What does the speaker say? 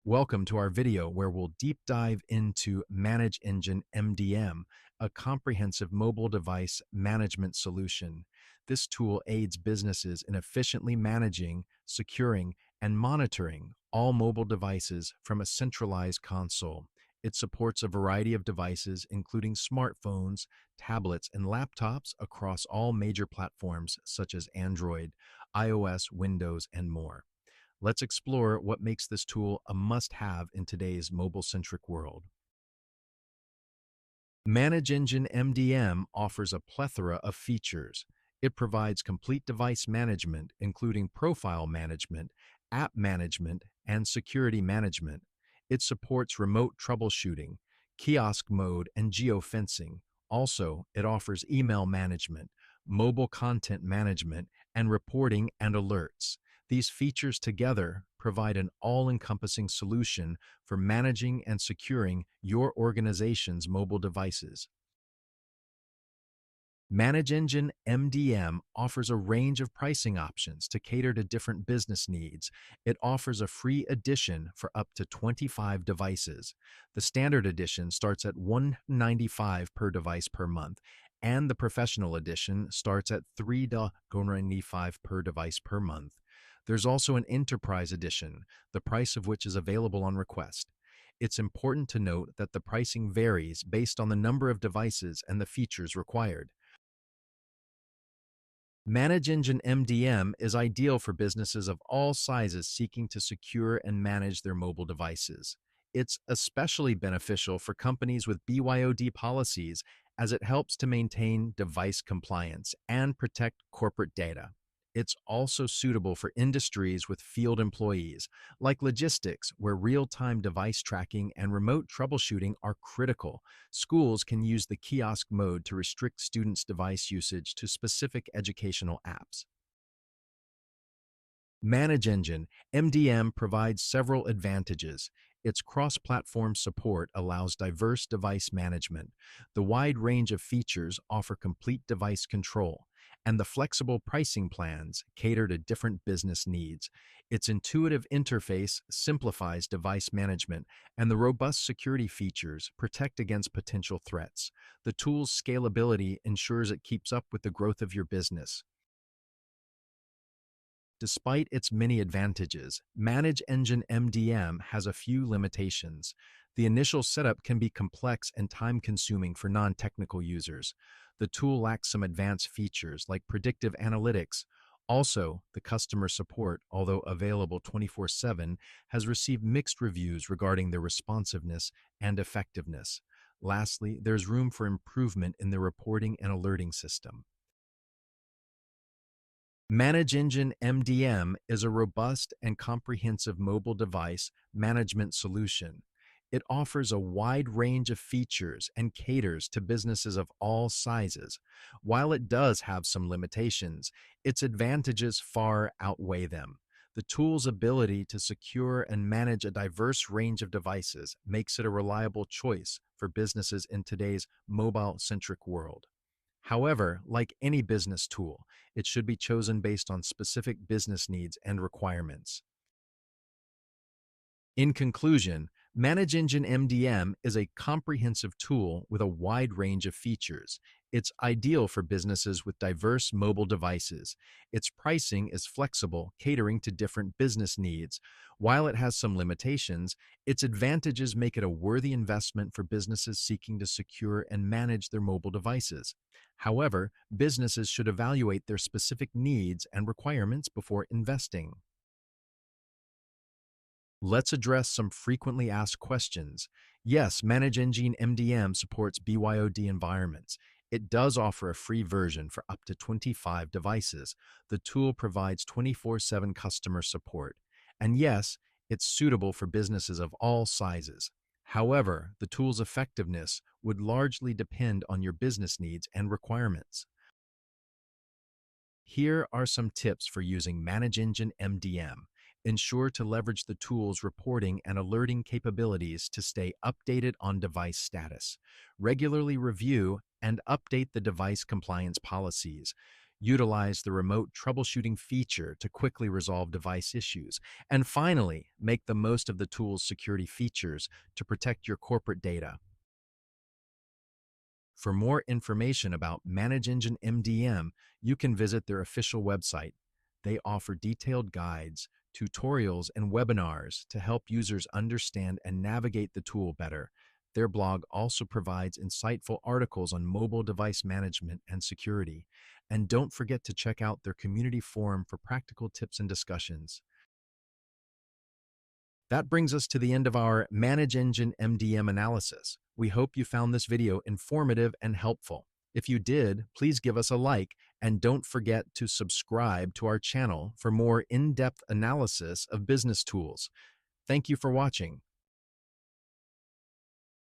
Welcome to our video where we'll deep dive into ManageEngine MDM, a comprehensive mobile device management solution. This tool aids businesses in efficiently managing, securing, and monitoring all mobile devices from a centralized console. It supports a variety of devices, including smartphones, tablets, and laptops across all major platforms such as Android, iOS, Windows, and more. Let's explore what makes this tool a must-have in today's mobile-centric world. ManageEngine MDM offers a plethora of features. It provides complete device management, including profile management, app management, and security management. It supports remote troubleshooting, kiosk mode, and geofencing. Also, it offers email management, mobile content management, and reporting and alerts. These features together provide an all-encompassing solution for managing and securing your organization's mobile devices. ManageEngine MDM offers a range of pricing options to cater to different business needs. It offers a free edition for up to 25 devices. The standard edition starts at $195 per device per month, and the professional edition starts at $395 per device per month. There's also an enterprise edition, the price of which is available on request. It's important to note that the pricing varies based on the number of devices and the features required. ManageEngine MDM is ideal for businesses of all sizes seeking to secure and manage their mobile devices. It's especially beneficial for companies with BYOD policies as it helps to maintain device compliance and protect corporate data. It's also suitable for industries with field employees, like logistics, where real-time device tracking and remote troubleshooting are critical. Schools can use the kiosk mode to restrict students' device usage to specific educational apps. ManageEngine MDM provides several advantages. Its cross-platform support allows diverse device management. The wide range of features offer complete device control, and the flexible pricing plans cater to different business needs. Its intuitive interface simplifies device management, and the robust security features protect against potential threats. The tool's scalability ensures it keeps up with the growth of your business. Despite its many advantages, ManageEngine MDM has a few limitations. The initial setup can be complex and time-consuming for non-technical users. The tool lacks some advanced features like predictive analytics. Also, the customer support, although available 24/7, has received mixed reviews regarding their responsiveness and effectiveness. Lastly, there's room for improvement in the reporting and alerting system. ManageEngine MDM is a robust and comprehensive mobile device management solution. It offers a wide range of features and caters to businesses of all sizes. While it does have some limitations, its advantages far outweigh them. The tool's ability to secure and manage a diverse range of devices makes it a reliable choice for businesses in today's mobile-centric world. However, like any business tool, it should be chosen based on specific business needs and requirements. In conclusion, ManageEngine MDM is a comprehensive tool with a wide range of features. It's ideal for businesses with diverse mobile devices. Its pricing is flexible, catering to different business needs. While it has some limitations, its advantages make it a worthy investment for businesses seeking to secure and manage their mobile devices. However, businesses should evaluate their specific needs and requirements before investing. Let's address some frequently asked questions. Yes, ManageEngine MDM supports BYOD environments. It does offer a free version for up to 25 devices. The tool provides 24/7 customer support. And yes, it's suitable for businesses of all sizes. However, the tool's effectiveness would largely depend on your business needs and requirements. Here are some tips for using ManageEngine MDM. Ensure to leverage the tool's reporting and alerting capabilities to stay updated on device status. Regularly review and update the device compliance policies. Utilize the remote troubleshooting feature to quickly resolve device issues. And finally, make the most of the tool's security features to protect your corporate data. For more information about ManageEngine MDM, you can visit their official website. They offer detailed guides, tutorials, and webinars to help users understand and navigate the tool better. Their blog also provides insightful articles on mobile device management and security. And don't forget to check out their community forum for practical tips and discussions. That brings us to the end of our ManageEngine MDM analysis. We hope you found this video informative and helpful. If you did, please give us a like and don't forget to subscribe to our channel for more in-depth analysis of business tools. Thank you for watching.